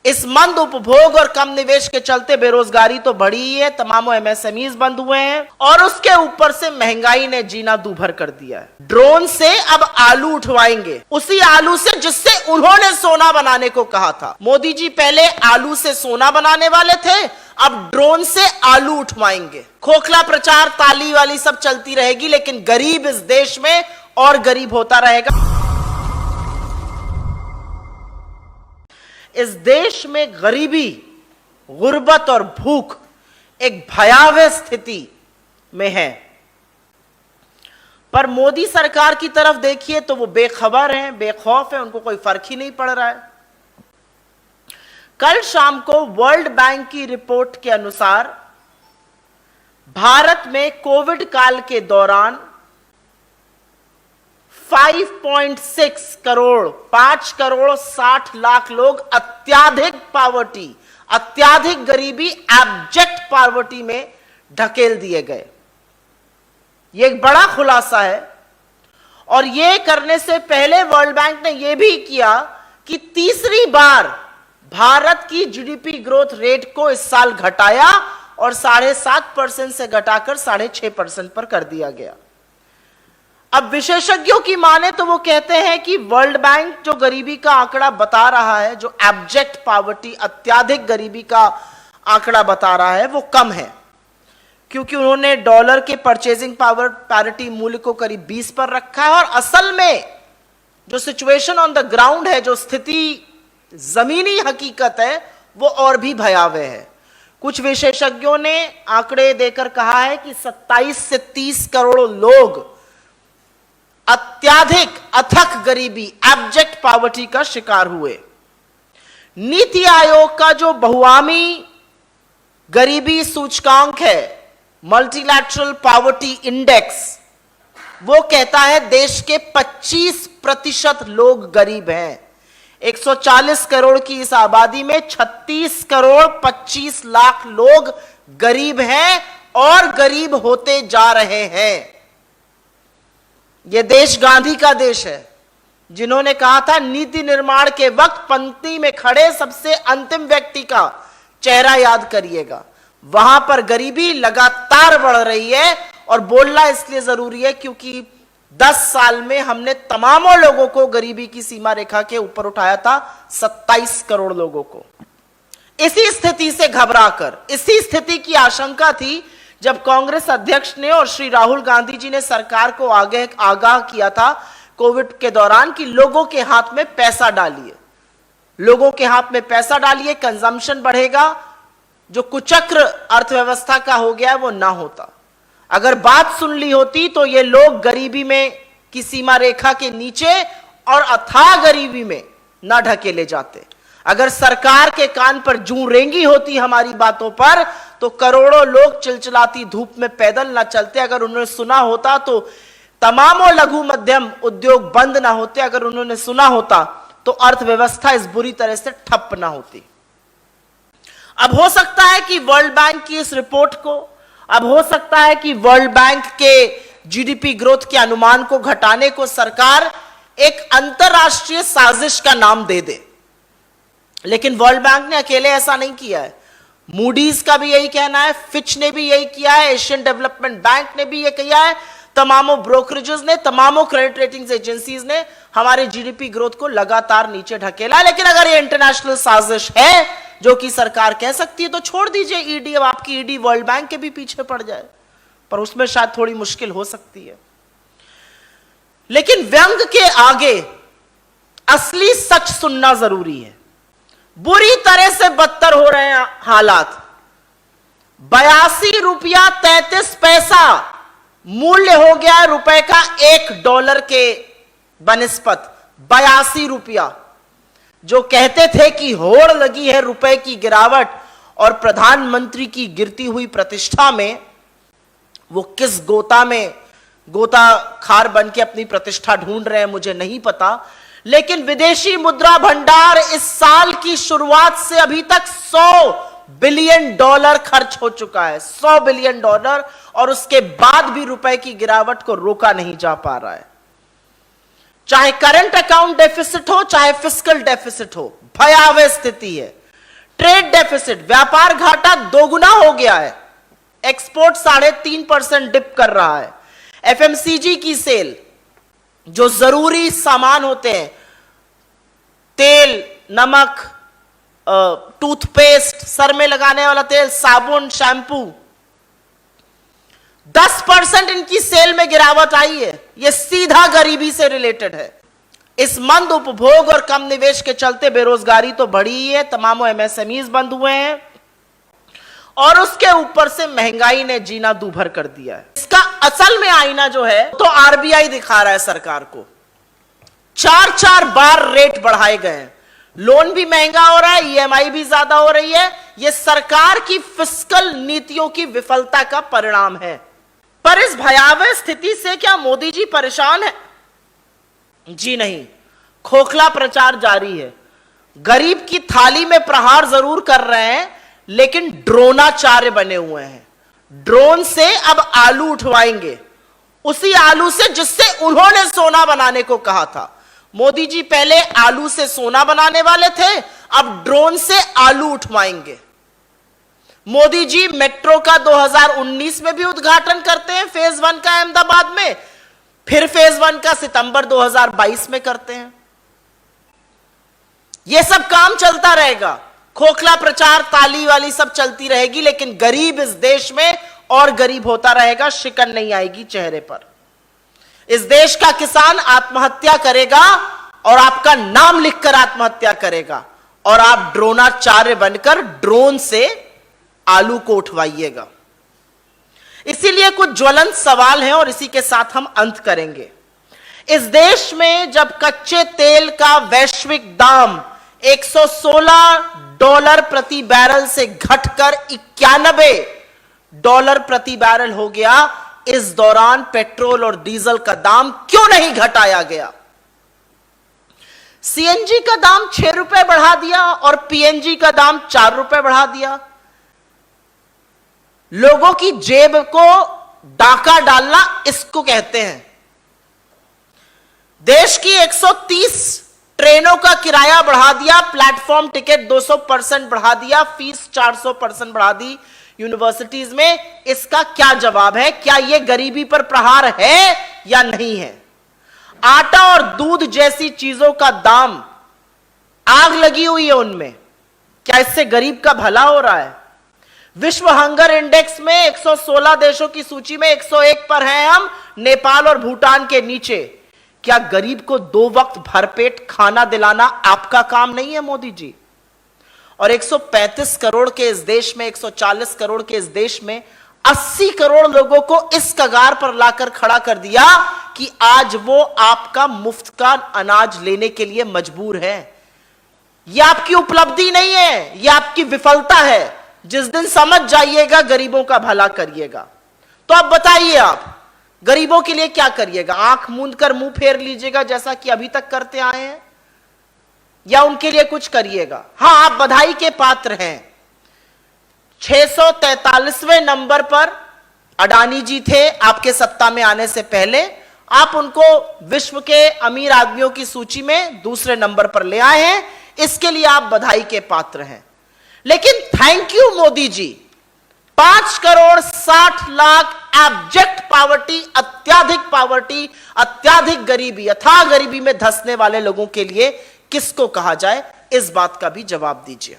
इस मंद उपभोग और कम निवेश के चलते बेरोजगारी तो बढ़ी ही है, तमाम एमएसएमईज बंद हुए हैं और उसके ऊपर से महंगाई ने जीना दूभर कर दिया है। ड्रोन से अब आलू उठवाएंगे, उसी आलू से जिससे उन्होंने सोना बनाने को कहा था। मोदी जी पहले आलू से सोना बनाने वाले थे, अब ड्रोन से आलू उठवाएंगे। खोखला प्रचार, ताली वाली सब चलती रहेगी, लेकिन गरीब इस देश में और गरीब होता रहेगा। इस देश में गरीबी, गुर्बत और भूख एक भयावह स्थिति में है, पर मोदी सरकार की तरफ देखिए तो वो बेखबर हैं, बेखौफ हैं, उनको कोई फर्क ही नहीं पड़ रहा है। कल शाम को वर्ल्ड बैंक की रिपोर्ट के अनुसार भारत में कोविड काल के दौरान 5.6 करोड़ 5 करोड़ 60 लाख लोग अत्याधिक पावर्टी, अत्याधिक गरीबी, एब्जेक्ट पावर्टी में ढकेल दिए गए। यह एक बड़ा खुलासा है और यह करने से पहले वर्ल्ड बैंक ने यह भी किया कि तीसरी बार भारत की जीडीपी ग्रोथ रेट को इस साल घटाया और 7.5% से घटाकर 6.5% पर कर दिया गया। अब विशेषज्ञों की माने तो वो कहते हैं कि वर्ल्ड बैंक जो गरीबी का आंकड़ा बता रहा है, जो एब्जेक्ट पावर्टी, अत्याधिक गरीबी का आंकड़ा बता रहा है, वो कम है, क्योंकि उन्होंने डॉलर के परचेजिंग पावर पैरिटी मूल्य को करीब 20 पर रखा है और असल में जो सिचुएशन ऑन द ग्राउंड है, जो स्थिति जमीनी हकीकत है, वो और भी भयावह है। कुछ विशेषज्ञों ने आंकड़े देकर कहा है कि 27 से 30 करोड़ लोग अत्याधिक अथक गरीबी, एब्जेक्ट पावर्टी का शिकार हुए। नीति आयोग का जो बहुआमी गरीबी सूचकांक है, मल्टीलैटरल पावर्टी इंडेक्स, वो कहता है देश के 25% लोग गरीब हैं। 140 करोड़ की इस आबादी में 36 करोड़ 25 लाख लोग गरीब हैं और गरीब होते जा रहे हैं। यह देश गांधी का देश है, जिन्होंने कहा था नीति निर्माण के वक्त पंक्ति में खड़े सबसे अंतिम व्यक्ति का चेहरा याद करिएगा। वहां पर गरीबी लगातार बढ़ रही है और बोलना इसलिए जरूरी है क्योंकि 10 साल में हमने तमामों लोगों को गरीबी की सीमा रेखा के ऊपर उठाया था, 27 करोड़ लोगों को। इसी स्थिति से घबराकर, इसी स्थिति की आशंका थी जब कांग्रेस अध्यक्ष ने और श्री राहुल गांधी जी ने सरकार को आगाह किया था कोविड के दौरान कि लोगों के हाथ में पैसा डालिए, लोगों के हाथ में पैसा डालिए, कंजम्पशन बढ़ेगा, जो कुचक्र अर्थव्यवस्था का हो गया है वो ना होता। अगर बात सुन ली होती तो ये लोग गरीबी में की सीमा रेखा के नीचे और अथाह गरीबी में ना ढकेले जाते। अगर सरकार के कान पर जूं रेंगी होती हमारी बातों पर तो करोड़ों लोग चिलचिलाती धूप में पैदल ना चलते। अगर उन्होंने सुना होता तो तमामों लघु मध्यम उद्योग बंद ना होते। अगर उन्होंने सुना होता तो अर्थव्यवस्था इस बुरी तरह से ठप ना होती। अब हो सकता है कि वर्ल्ड बैंक की इस रिपोर्ट को, अब हो सकता है कि वर्ल्ड बैंक के जीडीपी ग्रोथ के अनुमान को घटाने को सरकार एक अंतरराष्ट्रीय साजिश का नाम दे दे, लेकिन वर्ल्ड बैंक ने अकेले ऐसा नहीं किया है। मूडीज का भी यही कहना है, फिच ने भी यही किया है, एशियन डेवलपमेंट बैंक ने भी यह किया है, तमामों ब्रोकरेजेस ने, तमामों क्रेडिट रेटिंग्स एजेंसीज ने हमारे जीडीपी ग्रोथ को लगातार नीचे ढकेला। लेकिन अगर ये इंटरनेशनल साजिश है जो कि सरकार कह सकती है तो छोड़ दीजिए ईडी। अब आपकी ईडी वर्ल्ड बैंक के भी पीछे पड़ जाए, पर उसमें शायद थोड़ी मुश्किल हो सकती है। लेकिन व्यंग के आगे असली सच सुनना जरूरी है। बुरी तरह से बदतर हो रहे हैं हालात। 82 रुपया 33 पैसा मूल्य हो गया है रुपए का $1 के बनिस्पत। 82 रुपया। जो कहते थे कि होड़ लगी है रुपए की गिरावट और प्रधानमंत्री की गिरती हुई प्रतिष्ठा में, वो किस गोता में गोताखार बन के अपनी प्रतिष्ठा ढूंढ रहे हैं मुझे नहीं पता। लेकिन विदेशी मुद्रा भंडार इस साल की शुरुआत से अभी तक $100 बिलियन खर्च हो चुका है। $100 बिलियन, और उसके बाद भी रुपए की गिरावट को रोका नहीं जा पा रहा है। चाहे करंट अकाउंट डेफिसिट हो, चाहे फिस्कल डेफिसिट हो, भयावह स्थिति है। ट्रेड डेफिसिट, व्यापार घाटा दोगुना हो गया है, एक्सपोर्ट 3.5% डिप कर रहा है, एफएमसीजी की सेल, जो जरूरी सामान होते हैं, तेल, नमक, टूथपेस्ट, सर में लगाने वाला तेल, साबुन, शैम्पू, 10% इनकी सेल में गिरावट आई है। यह सीधा गरीबी से रिलेटेड है। इस मंद उपभोग और कम निवेश के चलते बेरोजगारी तो बढ़ी ही है, तमाम एमएसएमईज बंद हुए हैं और उसके ऊपर से महंगाई ने जीना दूभर कर दिया है। इसका असल में आईना जो है तो आरबीआई दिखा रहा है सरकार को। 4 बार रेट बढ़ाए गए हैं, लोन भी महंगा हो रहा है, ईएमआई भी ज्यादा हो रही है। यह सरकार की फिस्कल नीतियों की विफलता का परिणाम है। पर इस भयावह स्थिति से क्या मोदी जी परेशान है? जी नहीं, खोखला प्रचार जारी है। गरीब की थाली में प्रहार जरूर कर रहे हैं, लेकिन ड्रोनाचार्य बने हुए हैं। ड्रोन से अब आलू उठवाएंगे, उसी आलू से जिससे उन्होंने सोना बनाने को कहा था। मोदी जी पहले आलू से सोना बनाने वाले थे, अब ड्रोन से आलू उठवाएंगे। मोदी जी मेट्रो का 2019 में भी उद्घाटन करते हैं, फेज 1 का अहमदाबाद में, फिर फेज 1 का सितंबर 2022 में करते हैं। यह सब काम चलता रहेगा, खोखला प्रचार, ताली वाली सब चलती रहेगी, लेकिन गरीब इस देश में और गरीब होता रहेगा, शिकन नहीं आएगी चेहरे पर। इस देश का किसान आत्महत्या करेगा और आपका नाम लिखकर आत्महत्या करेगा, और आप ड्रोनाचार्य बनकर ड्रोन से आलू को उठवाइएगा। इसीलिए कुछ ज्वलंत सवाल हैं और इसी के साथ हम अंत करेंगे। इस देश में जब कच्चे तेल का वैश्विक दाम $116 प्रति बैरल से घटकर $91 प्रति बैरल हो गया, इस दौरान पेट्रोल और डीजल का दाम क्यों नहीं घटाया गया? सीएनजी का दाम 6 रुपए बढ़ा दिया और पीएनजी का दाम 4 रुपए बढ़ा दिया। लोगों की जेब को डाका डालना इसको कहते हैं। देश की 130 ट्रेनों का किराया बढ़ा दिया, प्लेटफॉर्म टिकट 200% बढ़ा दिया, फीस 400% बढ़ा दी यूनिवर्सिटीज में। इसका क्या जवाब है? क्या यह गरीबी पर प्रहार है या नहीं है? आटा और दूध जैसी चीजों का दाम, आग लगी हुई है उनमें, क्या इससे गरीब का भला हो रहा है? विश्व हंगर इंडेक्स में 116 देशों की सूची में 101 पर हैं हम, नेपाल और भूटान के नीचे। क्या गरीब को 2 वक्त भरपेट खाना दिलाना आपका काम नहीं है मोदी जी? और 135 करोड़ के इस देश में, 140 करोड़ के इस देश में 80 करोड़ लोगों को इस कगार पर लाकर खड़ा कर दिया कि आज वो आपका मुफ्त का अनाज लेने के लिए मजबूर है। यह आपकी उपलब्धि नहीं है, यह आपकी विफलता है। जिस दिन समझ जाइएगा, गरीबों का भला करिएगा। तो अब बताइए, आप गरीबों के लिए क्या करिएगा? आंख मूंद कर मुंह फेर लीजिएगा जैसा कि अभी तक करते आए हैं, या उनके लिए कुछ करिएगा? हां, आप बधाई के पात्र हैं। 643वें नंबर पर अडानी जी थे आपके सत्ता में आने से पहले। आप उनको विश्व के अमीर आदमियों की सूची में दूसरे नंबर पर ले आए हैं, इसके लिए आप बधाई के पात्र हैं। लेकिन thank you Modi ji, 5 crore 60 lakh abject poverty, अत्याधिक गरीबी, अथाह गरीबी में धंसने वाले लोगों के लिए किसको कहा जाए, इस बात का भी जवाब दीजिए।